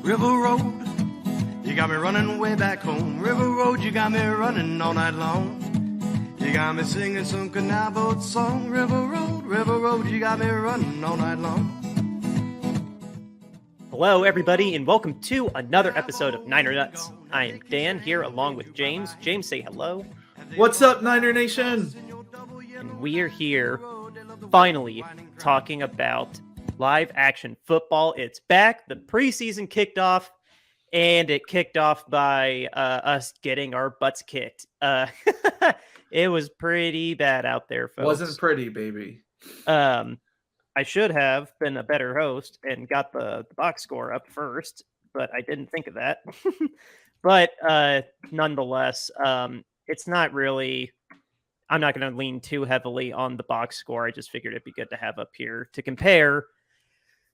River Road, you got me running way back home. River Road, you got me running all night long. You got me singing some canal boat song. River Road, you got me running all night long. Hello, everybody, and welcome to another episode of Niner Nuts. I am Dan here along with James. James, say hello. What's up, Niner Nation? And we are here finally talking about live action football. It's back. The preseason kicked off, and it kicked off by us getting our butts kicked. It was pretty bad out there, folks. Wasn't pretty, baby. I should have been a better host and got the box score up first, but I didn't think of that. But nonetheless, it's not really, I'm not going to lean too heavily on the box score. I just figured it'd be good to have up here to compare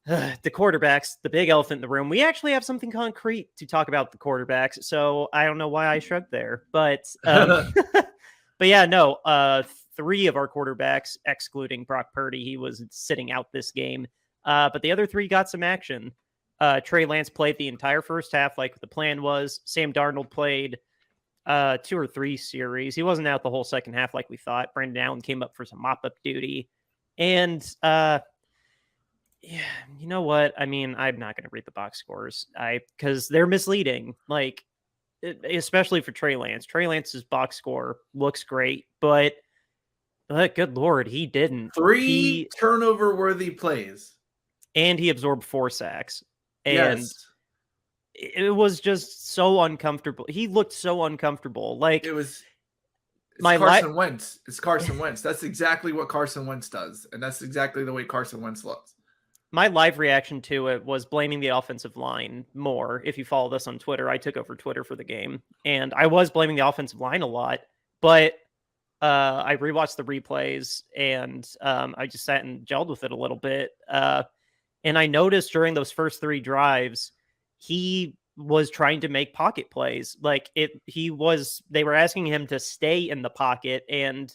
the quarterbacks, the big elephant in the room. We actually have something concrete to talk about the quarterbacks, so I don't know why I shrugged there. But, but yeah, no, three of our quarterbacks, excluding Brock Purdy, he was sitting out this game. But the other three got some action. Trey Lance played the entire first half like the plan was. Sam Darnold played 2 or 3 series. He wasn't out the whole second half like we thought. Brandon Allen came up for some mop-up duty. And yeah, you know what? I mean, I'm not going to read the box scores because they're misleading. Like, especially for Trey Lance. Trey Lance's box score looks great, but good Lord, he didn't. 3 turnover-worthy plays. And he absorbed 4 sacks. And yes. It was just so uncomfortable. He looked so uncomfortable. Like, it's Carson Wentz. It's Carson Wentz. That's exactly what Carson Wentz does. And that's exactly the way Carson Wentz looks. My live reaction to it was blaming the offensive line more. If you followed us on Twitter, I took over Twitter for the game. And I was blaming the offensive line a lot. But I rewatched the replays and I just sat and gelled with it a little bit. And I noticed during those first 3 drives, he was trying to make pocket plays. Like they were asking him to stay in the pocket. And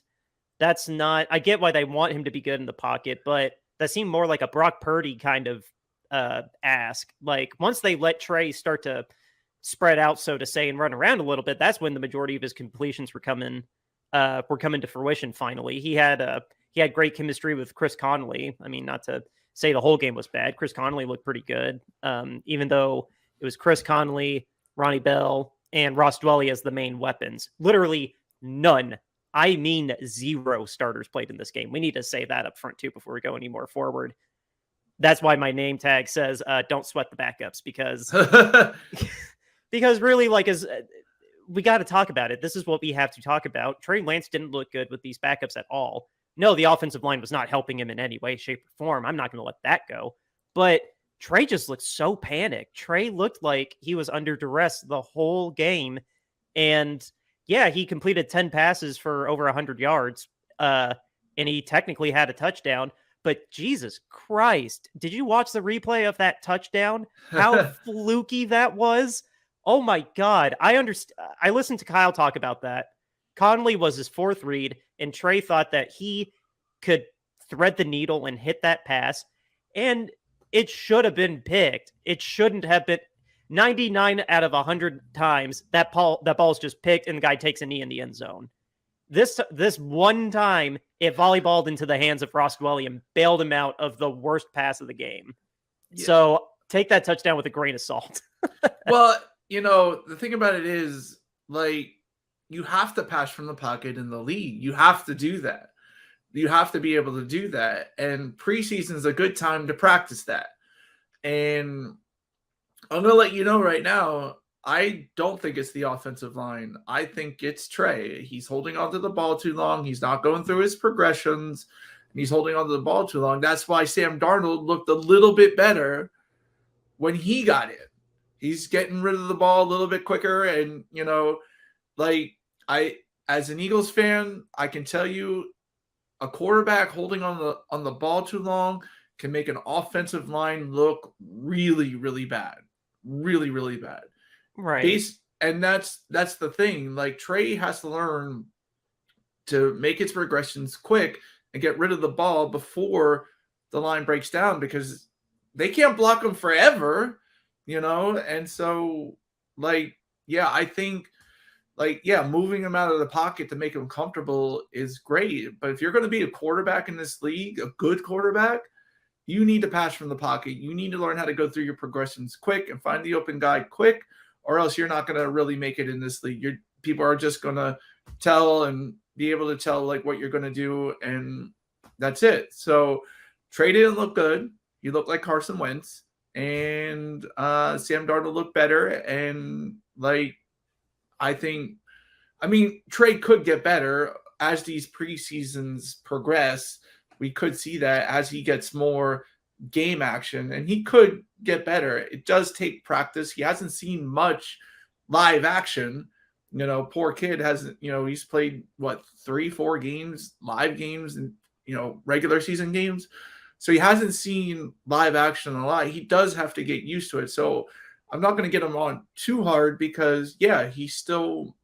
that's not, I get why they want him to be good in the pocket, but that seemed more like a Brock Purdy kind of ask. Like once they let Trey start to spread out, so to say, and run around a little bit, that's when the majority of his completions were coming to fruition. Finally, he had great chemistry with Chris Conley. I mean, not to say the whole game was bad. Chris Conley looked pretty good, even though it was Chris Conley, Ronnie Bell, and Ross Dwelly as the main weapons. Literally none. I mean, 0 starters played in this game. We need to say that up front too before we go any more forward. That's why my name tag says "Don't sweat the backups," because because really, like, we got to talk about it. This is what we have to talk about. Trey Lance didn't look good with these backups at all. No, the offensive line was not helping him in any way, shape, or form. I'm not going to let that go. But Trey just looked so panicked. Trey looked like he was under duress the whole game. And yeah, he completed 10 passes for over 100 yards. And he technically had a touchdown. But Jesus Christ, did you watch the replay of that touchdown? How fluky that was? Oh my God. I listened to Kyle talk about that. Conley was his 4th read, and Trey thought that he could thread the needle and hit that pass, and it should have been picked. It shouldn't have been. 99 out of 100 times, that ball's just picked, and the guy takes a knee in the end zone. This one time, it volleyballed into the hands of Ross Dwelly and bailed him out of the worst pass of the game. Yeah. So take that touchdown with a grain of salt. Well, you know, the thing about it is, like, you have to pass from the pocket in the league. You have to do that. You have to be able to do that. And preseason is a good time to practice that. And I'm going to let you know right now, I don't think it's the offensive line. I think it's Trey. He's holding onto the ball too long. He's not going through his progressions. And he's holding onto the ball too long. That's why Sam Darnold looked a little bit better when he got in. He's getting rid of the ball a little bit quicker. And, you know, like, as an Eagles fan, I can tell you a quarterback holding on the ball too long can make an offensive line look really, really bad. Really, really bad. Right. And that's the thing. Like, Trey has to learn to make its progressions quick and get rid of the ball before the line breaks down, because they can't block him forever. And so, like, yeah, I think, like, yeah, moving him out of the pocket to make him comfortable is great. But if you're going to be a quarterback in this league, a good quarterback, you need to pass from the pocket. You need to learn how to go through your progressions quick and find the open guy quick, or else you're not going to really make it in this league. People are just going to tell and be able to tell like what you're going to do, and that's it. So Trey didn't look good. He looked like Carson Wentz, and Sam Darnold looked better. And like, I mean, Trey could get better as these preseasons progress. We could see that as he gets more game action, and he could get better. It does take practice. He hasn't seen much live action. Poor kid hasn't, he's played 3-4 games, live games, and, regular season games. So he hasn't seen live action a lot. He does have to get used to it. So I'm not going to get him on too hard because, yeah, he's still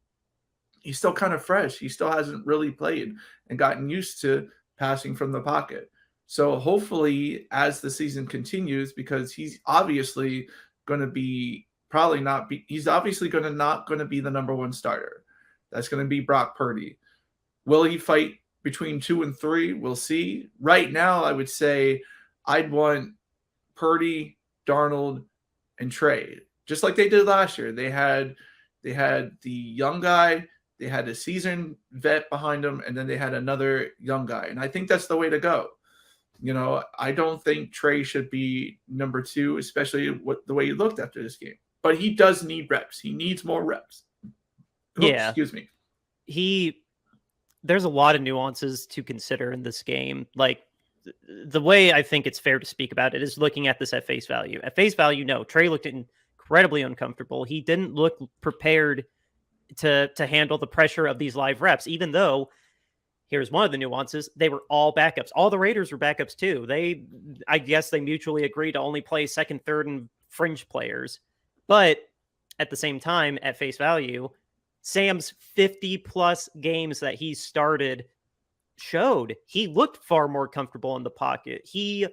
kind of fresh. He still hasn't really played and gotten used to passing from the pocket. So hopefully as the season continues, because he's obviously going to be he's obviously not going to be the number one starter. That's going to be Brock Purdy. Will he fight between 2 and 3? We'll see. Right now, I would say I'd want Purdy, Darnold, and Trey, just like they did last year. They had the young guy, they had a seasoned vet behind him, and then they had another young guy. And I think that's the way to go. I don't think Trey should be number 2, especially the way he looked after this game. But he does need reps. He needs more reps. Yeah. Excuse me. There's a lot of nuances to consider in this game. Like, the way I think it's fair to speak about it is looking at this at face value. At face value, no, Trey looked incredibly uncomfortable. He didn't look prepared to handle the pressure of these live reps, even though, here's one of the nuances, they were all backups. All the Raiders were backups too. I guess they mutually agreed to only play second, third, and fringe players. But at the same time, at face value, Sam's 50-plus games that he started showed he looked far more comfortable in the pocket. He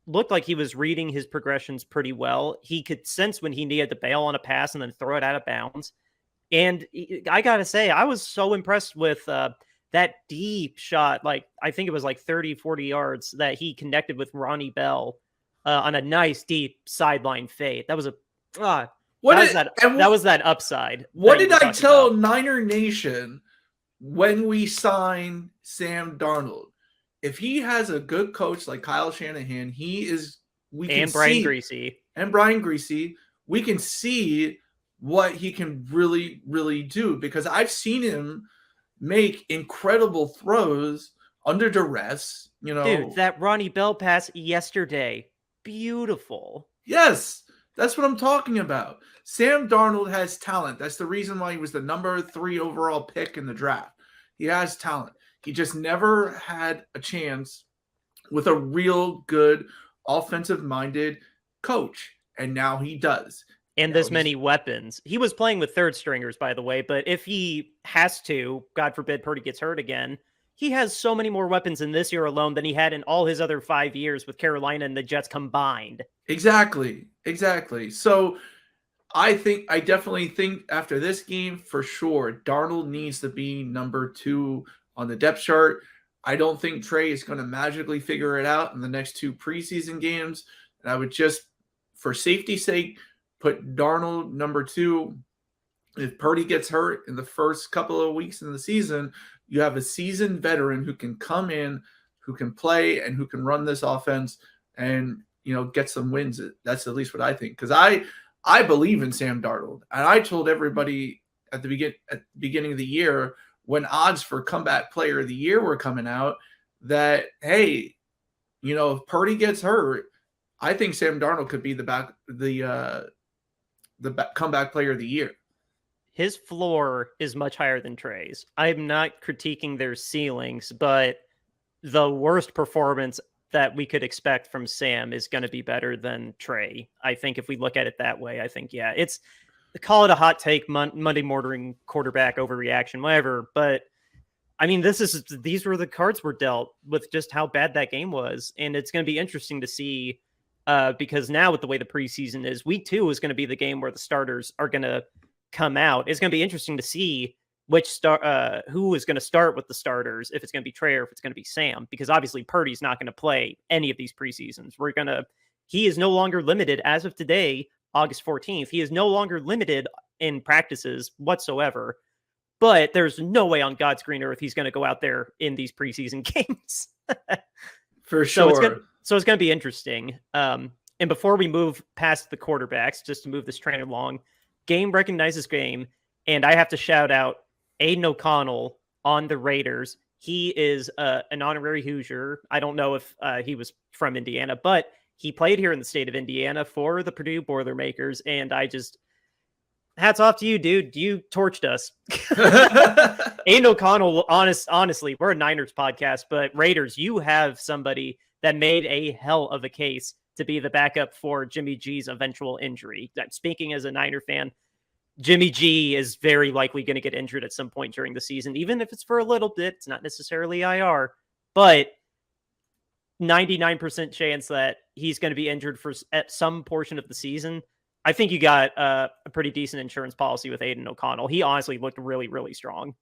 looked like he was reading his progressions pretty well. He could sense when he needed to bail on a pass and then throw it out of bounds. And I got to say, I was so impressed with that deep shot. Like, I think it was like 30, 40 yards that he connected with Ronnie Bell on a nice deep sideline fade. That was that was that upside. What did I tell Niner Nation when we sign Sam Darnold? If he has a good coach like Kyle Shanahan, Brian Greasy, we can see what he can really, really do, because I've seen him make incredible throws under duress. Dude, that Ronnie Bell pass yesterday, beautiful. Yes, that's what I'm talking about. Sam Darnold has talent. That's the reason why he was the number 3 overall pick in the draft. He has talent. He just never had a chance with a real good offensive-minded coach, and now he does. And this many weapons. He was playing with third stringers, by the way, but if he has to, God forbid Purdy gets hurt again, he has so many more weapons in this year alone than he had in all his other 5 years with Carolina and the Jets combined. Exactly. So I definitely think after this game, for sure, Darnold needs to be number 2 on the depth chart. I don't think Trey is going to magically figure it out in the next 2 preseason games. And I would just, for safety's sake, put Darnold number 2. If Purdy gets hurt in the first couple of weeks in the season, you have a seasoned veteran who can come in, who can play, and who can run this offense and, get some wins. That's at least what I think. Because I believe in Sam Darnold. And I told everybody at the beginning of the year, when odds for comeback player of the year were coming out, that, hey, if Purdy gets hurt, I think Sam Darnold could be the comeback player of the year. His floor is much higher than Trey's. I'm not critiquing their ceilings, but the worst performance that we could expect from Sam is going to be better than Trey. I think if we look at it that way, I think, yeah, it's, call it a hot take, Monday morning quarterback overreaction, whatever. But I mean, these were the cards we're dealt with, just how bad that game was. And it's going to be interesting to see because now with the way the preseason is, week 2 is going to be the game where the starters are going to come out. It's going to be interesting to see who is going to start with the starters, if it's going to be Trey or if it's going to be Sam, because obviously Purdy's not going to play any of these preseasons. He is no longer limited as of today, August 14th. He is no longer limited in practices whatsoever, but there's no way on God's green earth he's going to go out there in these preseason games. For sure. So it's going to be interesting. And before we move past the quarterbacks, just to move this train along, game recognizes game. And I have to shout out Aiden O'Connell on the Raiders. He is an honorary Hoosier. I don't know if he was from Indiana, but he played here in the state of Indiana for the Purdue Boilermakers. And hats off to you, dude. You torched us. Aiden O'Connell, honestly, we're a Niners podcast, but Raiders, you have somebody that made a hell of a case to be the backup for Jimmy G's eventual injury. Speaking as a Niner fan, Jimmy G is very likely going to get injured at some point during the season, even if it's for a little bit. It's not necessarily IR, but 99% chance that he's going to be injured at some portion of the season. I think you got a pretty decent insurance policy with Aiden O'Connell. He honestly looked really, really strong.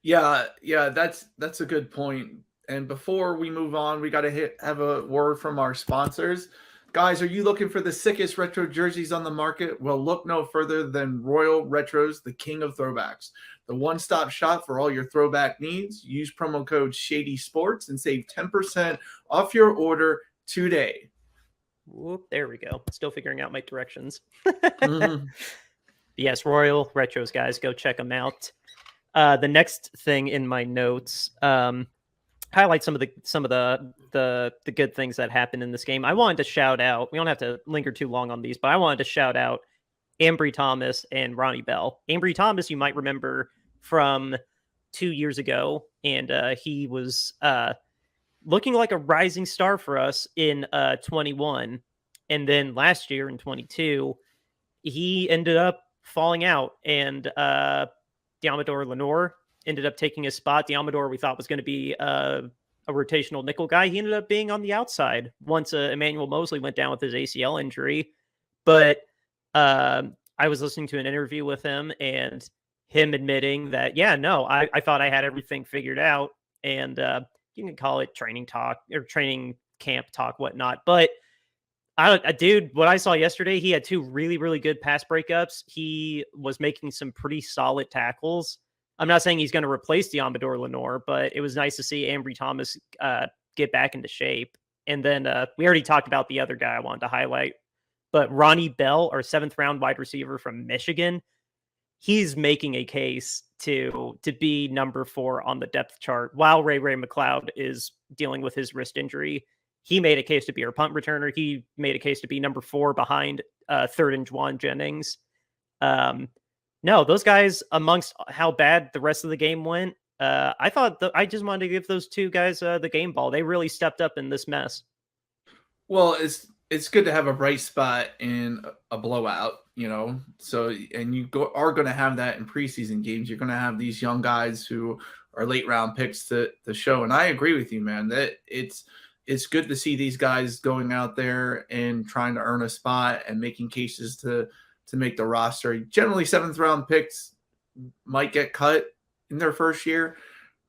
Yeah, that's a good point. And before we move on, we got to have a word from our sponsors. Guys, are you looking for the sickest retro jerseys on the market? Well, look no further than Royal Retros, the king of throwbacks. The one-stop shop for all your throwback needs. Use promo code Shady Sports and save 10% off your order today. Whoop, there we go. Still figuring out my directions. Mm-hmm. Yes, Royal Retros, guys. Go check them out. The next thing in my notes, highlight some of the good things that happened in this game. I wanted to shout out, we don't have to linger too long on these, but I wanted to shout out Ambry Thomas and Ronnie Bell. Ambry Thomas, you might remember from 2 years ago, and he was looking like a rising star for us in 21. And then last year in 22, he ended up falling out, and Diamador Lenore ended up taking his spot. Diamador, we thought, was going to be a rotational nickel guy. He ended up being on the outside once Emmanuel Mosley went down with his ACL injury. But I was listening to an interview with him, and him admitting that, I thought I had everything figured out. And you can call it training talk or training camp talk, whatnot. But dude, what I saw yesterday, he had 2 really, really good pass breakups. He was making some pretty solid tackles. I'm not saying he's going to replace Diamador Lenore, but it was nice to see Ambry Thomas get back into shape. And then we already talked about the other guy I wanted to highlight, but Ronnie Bell, our 7th round wide receiver from Michigan, he's making a case to be number 4 on the depth chart while Ray McLeod is dealing with his wrist injury. He made a case to be our punt returner. He made a case to be number 4 behind 3rd and Juwan Jennings. No, those guys, amongst how bad the rest of the game went, I just wanted to give those 2 guys the game ball. They really stepped up in this mess. Well, it's good to have a bright spot in a blowout, So, and you are going to have that in preseason games. You're going to have these young guys who are late round picks to show. And I agree with you, man, that it's good to see these guys going out there and trying to earn a spot and making cases to make the roster. Generally, 7th round picks might get cut in their first year,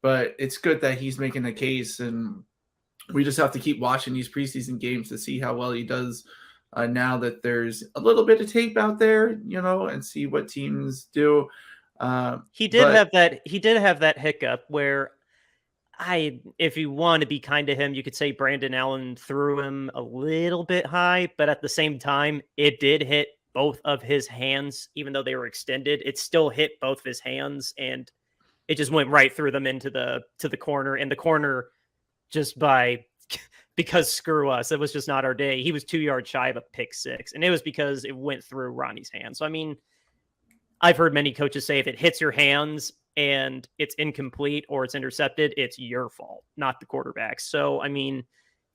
but it's good that he's making a case, and we just have to keep watching these preseason games to see how well he does now that there's a little bit of tape out there, and see what teams do. He did have that hiccup where if you want to be kind to him, you could say Brandon Allen threw him a little bit high, but at the same time, it did hit both of his hands. Even though they were extended, it still hit both of his hands, and it just went right through them to the corner. And the corner, just because screw us, it was just not our day. He was 2 yards shy of a pick 6, and it was because it went through Ronnie's hand. So I mean, I've heard many coaches say if it hits your hands and it's incomplete or it's intercepted, it's your fault, not the quarterback. So I mean,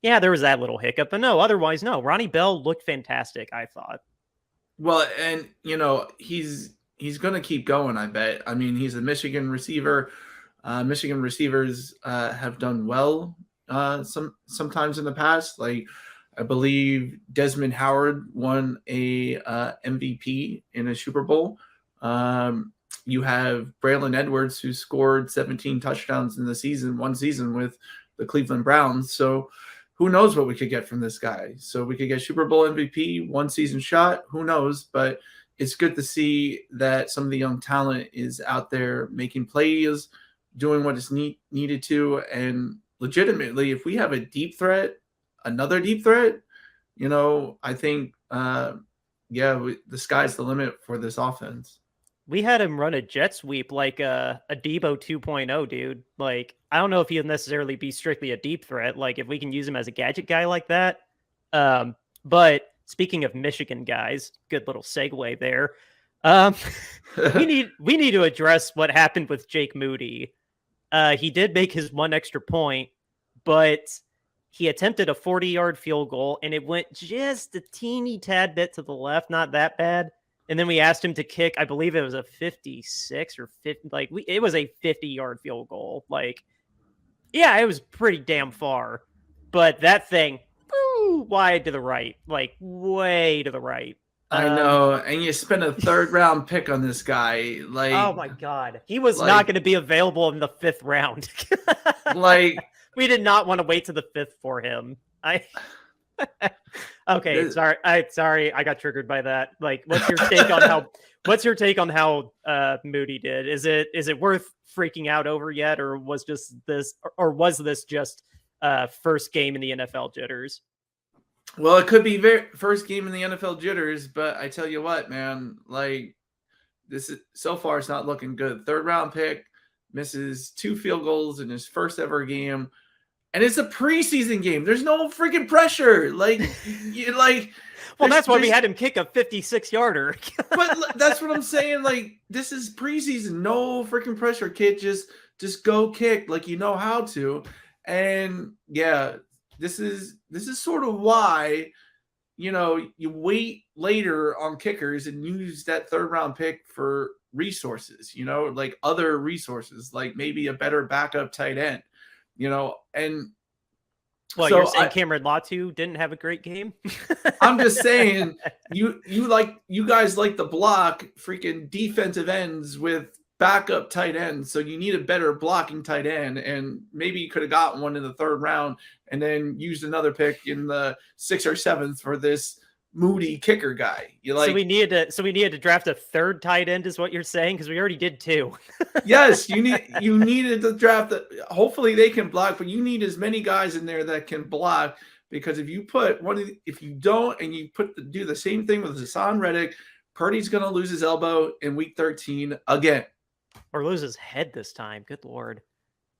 yeah, there was that little hiccup, but otherwise, Ronnie Bell looked fantastic, I thought. Well, and he's going to keep going, I bet. I mean, he's a Michigan receiver. Michigan receivers have done well sometimes in the past. Like I believe Desmond Howard won a MVP in a Super Bowl. You have Braylon Edwards, who scored 17 touchdowns in one season with the Cleveland Browns. So who knows what we could get from this guy? So we could get Super Bowl MVP, one season shot. Who knows? But it's good to see that some of the young talent is out there making plays, doing what is needed to. And legitimately, if we have a deep threat, another deep threat, I think, the sky's the limit for this offense. We had him run a jet sweep like a Debo 2.0, dude. Like, I don't know if he'll necessarily be strictly a deep threat. Like, if we can use him as a gadget guy like that. But speaking of Michigan guys, good little segue there. we need to address what happened with Jake Moody. He did make his one extra point, but he attempted a 40-yard field goal, and it went just a teeny tad bit to the left, not that bad. And then we asked him to kick, I believe it was a 56 or 50, it was a 50-yard field goal. Like, yeah, it was pretty damn far. But that thing, wide to the right, like way to the right. I know, and you spent a third-round pick on this guy. Like, oh my God, he was not going to be available in the 5th round. We did not want to wait to the 5th for him. Okay, sorry, I got triggered by that. Like, what's your take on how Moody did? Is it worth freaking out over yet, or was this just first game in the NFL jitters? Well, it could be first game in the NFL jitters, but I tell you what, man, like, this is so far it's not looking good. 3rd-round pick, misses 2 field goals in his first ever game. And it's a preseason game. There's no freaking pressure. Well, that's why we had him kick a 56-yarder. But that's what I'm saying. Like, this is preseason. No freaking pressure, kid. Just go kick like you know how to. And yeah, this is sort of why, you wait later on kickers and use that 3rd-round pick for resources, like other resources, like maybe a better backup tight end. And well, so you're saying Cameron Latu didn't have a great game? I'm just saying you guys like to block freaking defensive ends with backup tight ends. So you need a better blocking tight end, and maybe you could have gotten one in the 3rd round and then used another pick in the 6th or 7th for this Moody kicker guy. So we needed to draft a 3rd tight end, is what you're saying? Because we already did 2. Yes, you needed to draft. Hopefully they can block, but you need as many guys in there that can block. Because if you put if you don't, and you do the same thing with Hassan Reddick, Purdy's going to lose his elbow in week 13 again, or lose his head this time. Good Lord.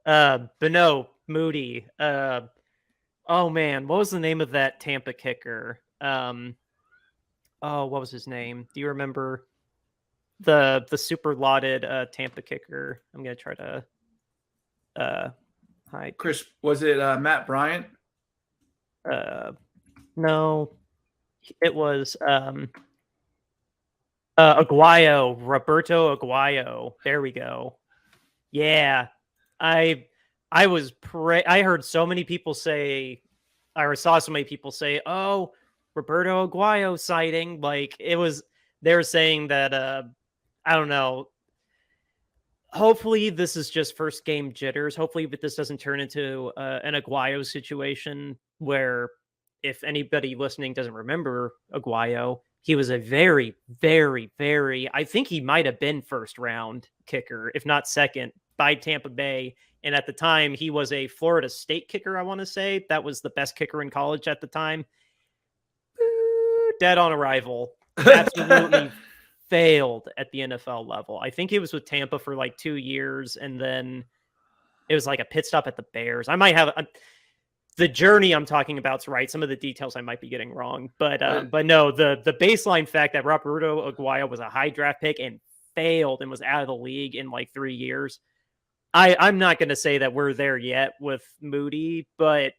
But no, Moody. Oh man, what was the name of that Tampa kicker? What was his name? Do you remember the super lauded Tampa kicker? I'm gonna try to hide. Chris, was it Matt Bryant? No, it was Aguayo, Roberto Aguayo. There we go. Yeah, I heard so many people say, I saw so many people say, "Oh, Roberto Aguayo sighting." Like, they were saying that, I don't know. Hopefully this is just first game jitters. Hopefully this doesn't turn into an Aguayo situation where, if anybody listening doesn't remember Aguayo, he was a very, very, very, I think he might have been 1st round kicker, if not 2nd, by Tampa Bay. And at the time, he was a Florida State kicker, I want to say. That was the best kicker in college at the time. Dead on arrival. Absolutely failed at the NFL level. I think he was with Tampa for like 2 years, and then it was like a pit stop at the Bears. I might have the journey I'm talking about is right. Some of the details I might be getting wrong, but no, the baseline fact that Roberto Aguayo was a high draft pick and failed and was out of the league in like 3 years. I'm not going to say that we're there yet with Moody, but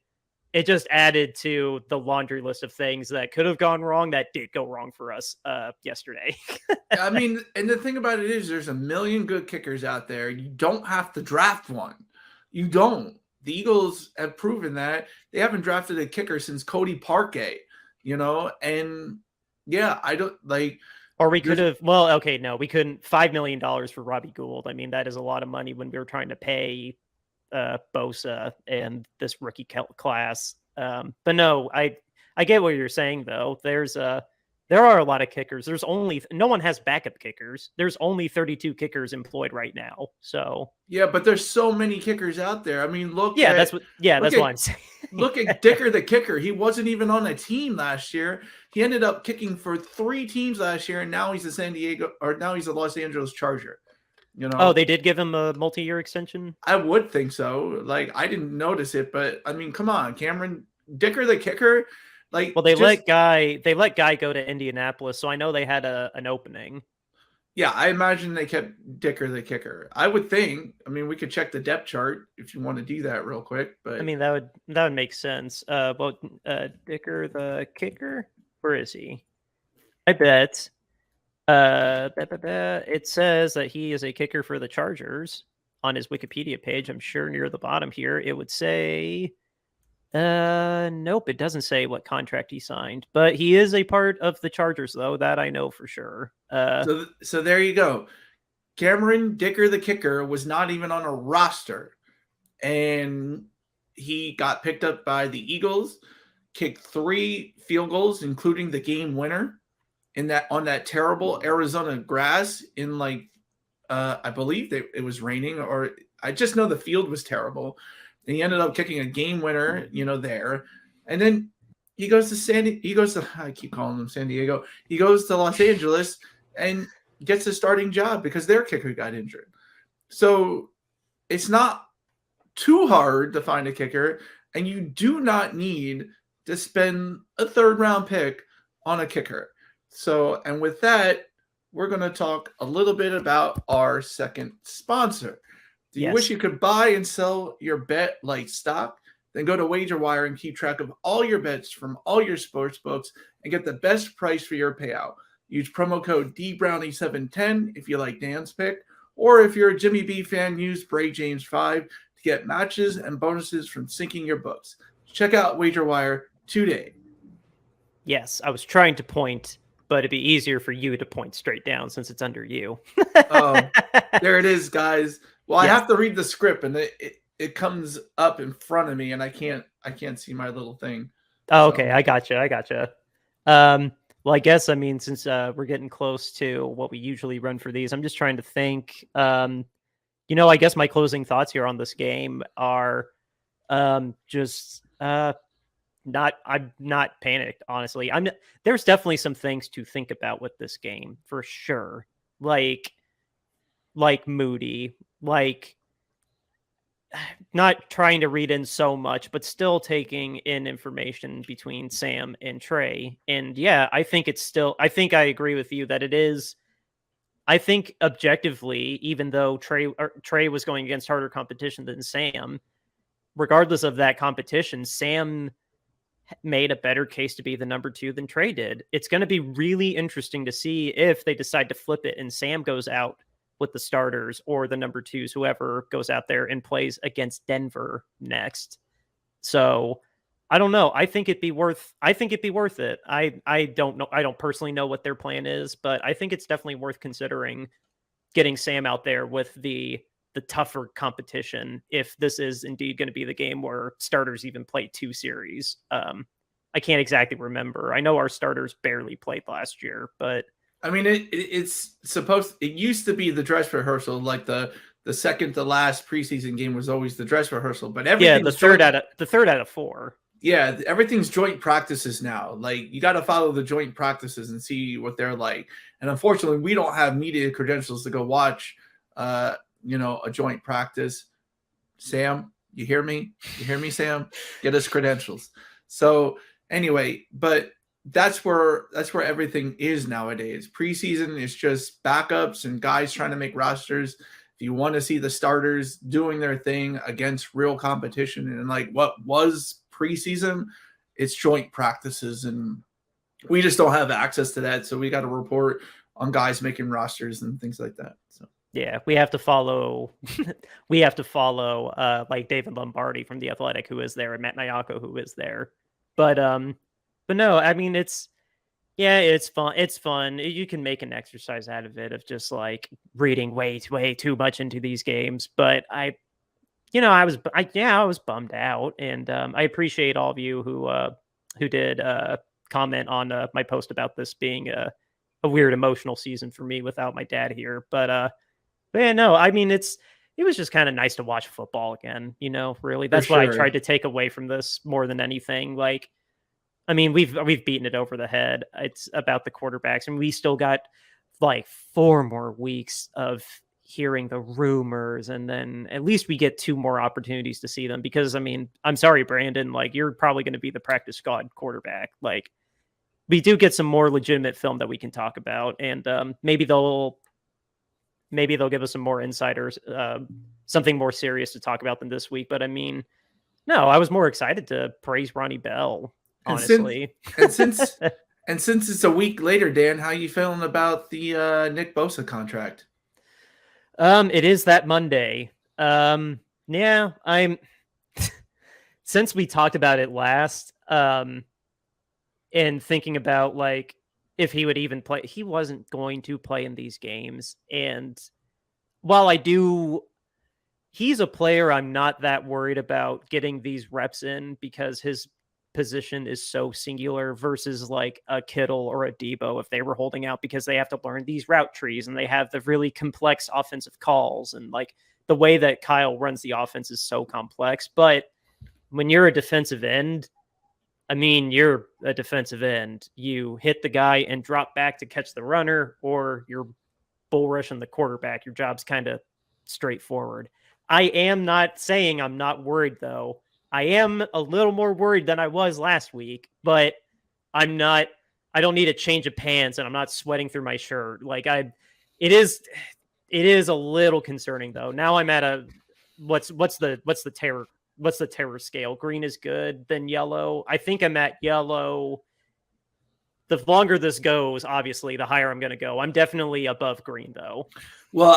it just added to the laundry list of things that could have gone wrong that did go wrong for us yesterday. I mean, and the thing about it is there's a million good kickers out there. You don't have to draft one. You don't. the Eagles have proven that they haven't drafted a kicker since Cody Parkey, and yeah, I don't like. Or we could have, well, okay, no, we couldn't. $5 million for Robbie Gould. I mean, that is a lot of money when we were trying to pay Bosa and this rookie class. But no, I get what you're saying though. There are a lot of kickers. No one has backup kickers. There's only 32 kickers employed right now. So yeah, but there's so many kickers out there. I mean, that's what I'm saying. Look at Dicker the kicker. He wasn't even on a team last year. He ended up kicking for 3 teams last year, and now he's a Los Angeles Charger. Oh, they did give him a multi-year extension? I would think so. Like, I didn't notice it, but I mean, come on, Cameron Dicker the kicker. Like, well, they let Guy go to Indianapolis, so I know they had an opening. Yeah, I imagine they kept Dicker the kicker. I would think. I mean, we could check the depth chart if you want to do that real quick. But I mean, that would make sense. Dicker the kicker, where is he? I bet. It says that he is a kicker for the Chargers on his Wikipedia page. I'm sure near the bottom here it would say. Nope, it doesn't say what contract he signed, but he is a part of the Chargers, though. That I know for sure. So there you go. Cameron Dicker, the kicker, was not even on a roster, and he got picked up by the Eagles, kicked 3 field goals, including the game winner on that terrible Arizona grass in I believe it was raining, or I just know the field was terrible. And he ended up kicking a game winner, there. And then he goes to I keep calling him San Diego. He goes to Los Angeles and gets a starting job because their kicker got injured. So it's not too hard to find a kicker, and you do not need to spend a 3rd round pick on a kicker. So, and with that, we're going to talk a little bit about our second sponsor. Do you wish you could buy and sell your bet like stock? Then go to WagerWire and keep track of all your bets from all your sports books and get the best price for your payout. Use promo code DBrownie710 if you like Dan's pick, or if you're a Jimmy B fan, use BrayJames5 to get matches and bonuses from syncing your books. Check out WagerWire today. Yes, I was trying to point, but it'd be easier for you to point straight down since it's under you. Oh, there it is, guys. Well, yes. I have to read the script, and it comes up in front of me, and I can't see my little thing. Oh, okay, I gotcha. Well, I guess, I mean, since we're getting close to what we usually run for these, I'm just trying to think. I guess my closing thoughts here on this game are I'm not panicked, honestly. There's definitely some things to think about with this game for sure. Like Moody, not trying to read in so much, but still taking in information between Sam and Trey. And yeah, I think I agree with you that it is. I think objectively, even though Trey was going against harder competition than Sam, regardless of that competition, Sam made a better case to be the number 2 than Trey did. It's going to be really interesting to see if they decide to flip it and Sam goes out with the starters or the number 2s, whoever goes out there and plays against Denver next. So I don't know. I think it'd be worth it. I don't know. I don't personally know what their plan is, but I think it's definitely worth considering getting Sam out there with the tougher competition if this is indeed going to be the game where starters even play 2 series. I can't exactly remember. I know our starters barely played last year, but I mean, it used to be the dress rehearsal, like the second to last preseason game was always the dress rehearsal, but the third out of 4. Yeah, everything's joint practices now. Like, you got to follow the joint practices and see what they're like. And unfortunately, we don't have media credentials to go watch a joint practice. Sam, you hear me? You hear me, Sam? Get us credentials. So anyway, but that's where everything is nowadays. Preseason is just backups and guys trying to make rosters. If you want to see the starters doing their thing against real competition and like what was preseason, it's joint practices, and we just don't have access to that. So we got to report on guys making rosters and things like that. So Yeah, we have to follow we have to follow like David Lombardi from The Athletic, who is there, and Matt Nyako, who is there. But no, I mean it's fun. It's fun. You can make an exercise out of it of just like reading way too much into these games. But I was bummed out, and I appreciate all of you who did comment on my post about this being a weird emotional season for me without my dad here. But yeah, no, I mean it was just kind of nice to watch football again. Really, For that's what I sure. tried to take away from this more than anything. Like, I mean, we've beaten it over the head. It's about the quarterbacks, and we still got like 4 more weeks of hearing the rumors, and then at least we get 2 more opportunities to see them. Because I mean, I'm sorry, Brandon, like you're probably going to be the practice squad quarterback. Like, we do get some more legitimate film that we can talk about, and maybe they'll give us some more insiders, something more serious to talk about than this week. But I mean, no, I was more excited to praise Ronnie Bell. Honestly, since it's a week later, Dan, how you feeling about the Nick Bosa contract? It is that Monday. Yeah, I'm. Since we talked about it last, and thinking about like if he would even play, he wasn't going to play in these games. And while he's a player I'm not that worried about getting these reps in because his position is so singular versus like a Kittle or a Debo if they were holding out, because they have to learn these route trees and they have the really complex offensive calls, and like the way that Kyle runs the offense is so complex. But when you're a defensive end, I mean, you're a defensive end. You hit the guy and drop back to catch the runner, or you're bull rushing the quarterback. Your job's kind of straightforward. I am not saying I'm not worried, though. I am a little more worried than I was last week, but I don't need a change of pants, and I'm not sweating through my shirt. Like it is a little concerning though. Now I'm at what's the terror scale? Green is good, then yellow. I think I'm at yellow. The longer this goes, obviously, the higher I'm going to go. I'm definitely above green, though. Well,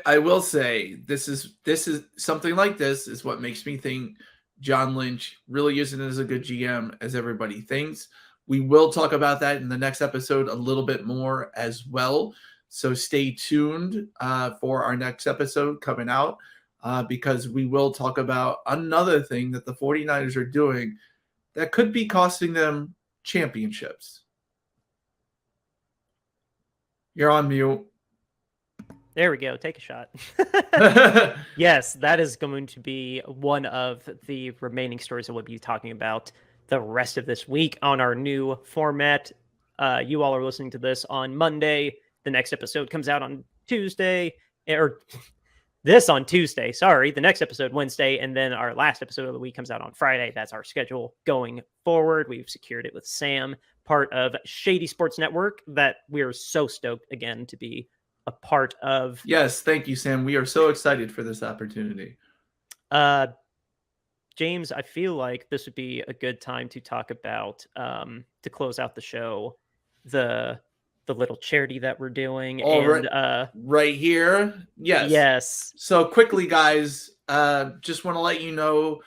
I will say this is something like this is what makes me think John Lynch really isn't as a good GM as everybody thinks. We will talk about that in the next episode a little bit more as well. So stay tuned for our next episode coming out because we will talk about another thing that the 49ers are doing that could be costing them championships. You're on mute. There we go. Take a shot. Yes, that is going to be one of the remaining stories that we'll be talking about the rest of this week on our new format. You all are listening to this on Monday. The next episode comes out on Tuesday, or this on Tuesday. Sorry, the next episode Wednesday, and then our last episode of the week comes out on Friday. That's our schedule going forward. We've secured it with Sam, part of Shady Sports Network, that we are so stoked again to be a part of. Yes, thank you, Sam. We are so excited for this opportunity. James, I feel like this would be a good time to talk about, to close out the show, the little charity that we're doing. Right here. Yes. So quickly, guys, just want to let you know,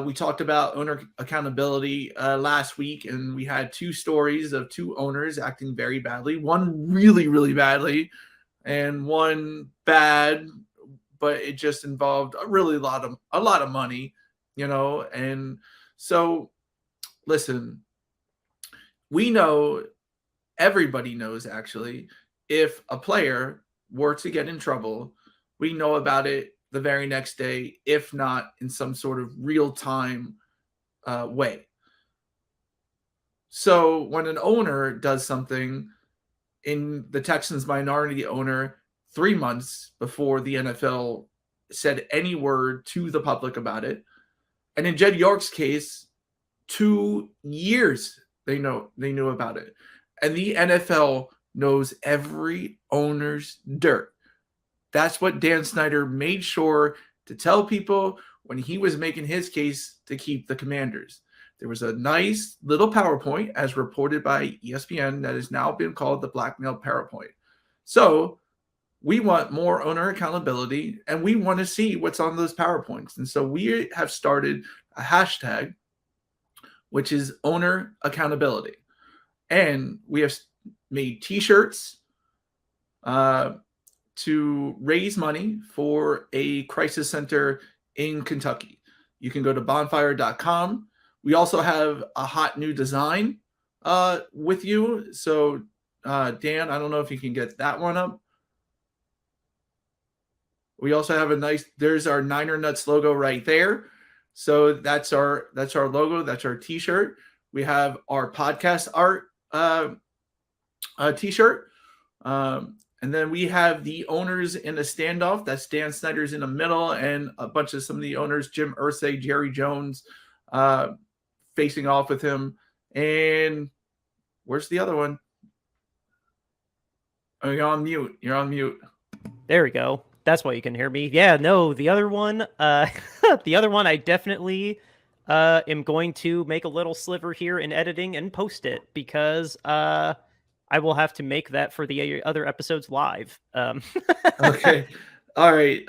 we talked about owner accountability last week, and we had 2 stories of 2 owners acting very badly. One really, really badly, and one bad, but it just involved a lot of money, And so, listen, we know, everybody knows actually, if a player were to get in trouble, we know about it the very next day, if not in some sort of real-time way. So when an owner does something, in the Texans' minority owner, 3 months before the NFL said any word to the public about it, and in Jed York's case, 2 years they knew about it, and the NFL knows every owner's dirt. That's what Dan Snyder made sure to tell people when he was making his case to keep the Commanders. There was a nice little PowerPoint, as reported by ESPN, that has now been called the blackmail PowerPoint. So we want more owner accountability, and we want to see what's on those PowerPoints. And so we have started a hashtag, which is owner accountability. And we have made t-shirts to raise money for a crisis center in Kentucky. You can go to bonfire.com. We also have a hot new design with you. So, Dan, I don't know if you can get that one up. We also have there's our Niner Nuts logo right there. So that's our logo. That's our t-shirt. We have our podcast art t-shirt. And then we have the owners in a standoff. That's Dan Snyder's in the middle, and a bunch of some of the owners, Jim Irsay, Jerry Jones, facing off with him. And where's the other one? Oh, you're on mute. You're on mute. There we go. That's why you can hear me. Yeah, no, the other one, I definitely am going to make a little sliver here in editing and post it, because I will have to make that for the other episodes live. Okay. All right.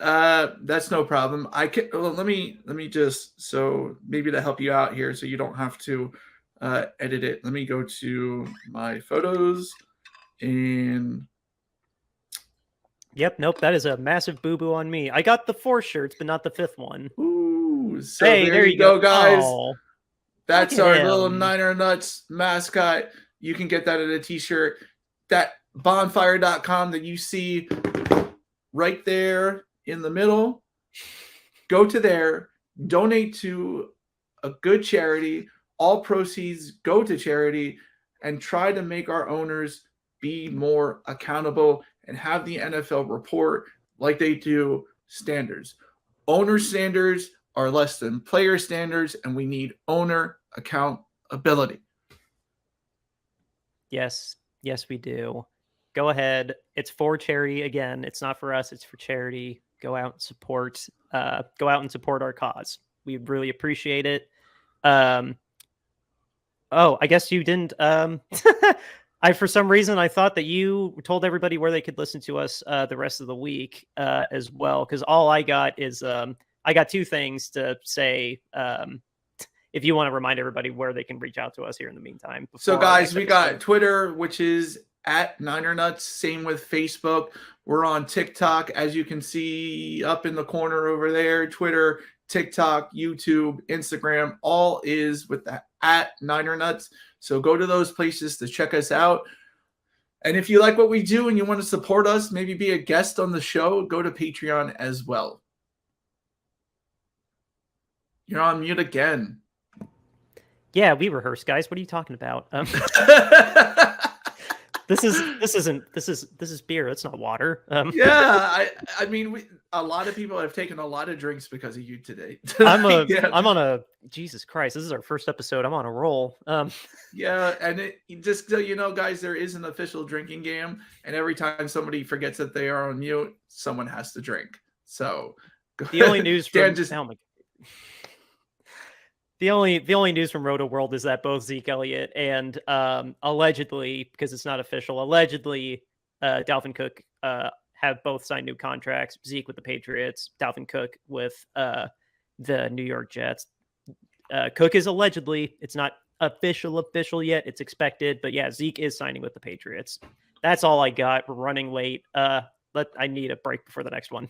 That's no problem. Let me just, so maybe to help you out here, so you don't have to edit it. Let me go to my photos and. Yep, nope, that is a massive boo-boo on me. I got the 4 shirts, but not the 5th one. Ooh, so hey, there you go, guys. Oh, that's our little Niner Nuts mascot. You can get that at a t-shirt. That bonfire.com that you see right there in the middle. Go to there, donate to a good charity. All proceeds go to charity, and try to make our owners be more accountable and have the NFL report like they do standards. Owner standards are less than player standards, and we need owner accountability. Yes, we do. Go ahead. It's for charity. Again, it's not for us. It's for charity. Go out and support. Our cause. We'd really appreciate it. Oh, I guess you didn't. For some reason, I thought that you told everybody where they could listen to us the rest of the week as well. Because all I got is I got 2 things to say. If you want to remind everybody where they can reach out to us here in the meantime. So, guys, we got Twitter, which is at Niner Nuts. Same with Facebook. We're on TikTok, as you can see up in the corner over there. Twitter, TikTok, YouTube, Instagram, all is with the at Niner Nuts. So go to those places to check us out. And if you like what we do and you want to support us, maybe be a guest on the show, go to Patreon as well. You're on mute again. Yeah, we rehearse, guys. What are you talking about? This is beer. It's not water. Yeah, I mean, a lot of people have taken a lot of drinks because of you today. I'm on a Jesus Christ. This is our first episode. I'm on a roll. Yeah, and just so you know, guys, there is an official drinking game, and every time somebody forgets that they are on mute, someone has to drink. So the only news from The only news from Roto World is that both Zeke Elliott and allegedly, because it's not official, Dalvin Cook have both signed new contracts. Zeke with the Patriots, Dalvin Cook with the New York Jets. Cook is allegedly, it's not official yet. It's expected, but yeah, Zeke is signing with the Patriots. That's all I got. We're running late. I need a break before the next one.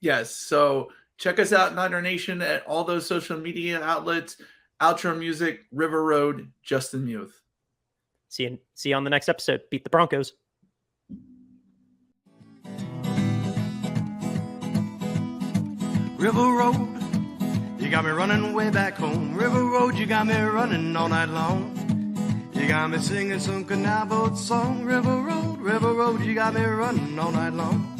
Yes, so check us out, Niner Nation, at all those social media outlets. Outro music, River Road, Justin Muth. See you on the next episode. Beat the Broncos. River Road, you got me running way back home. River Road, you got me running all night long. You got me singing some canal boat song. River Road, you got me running all night long.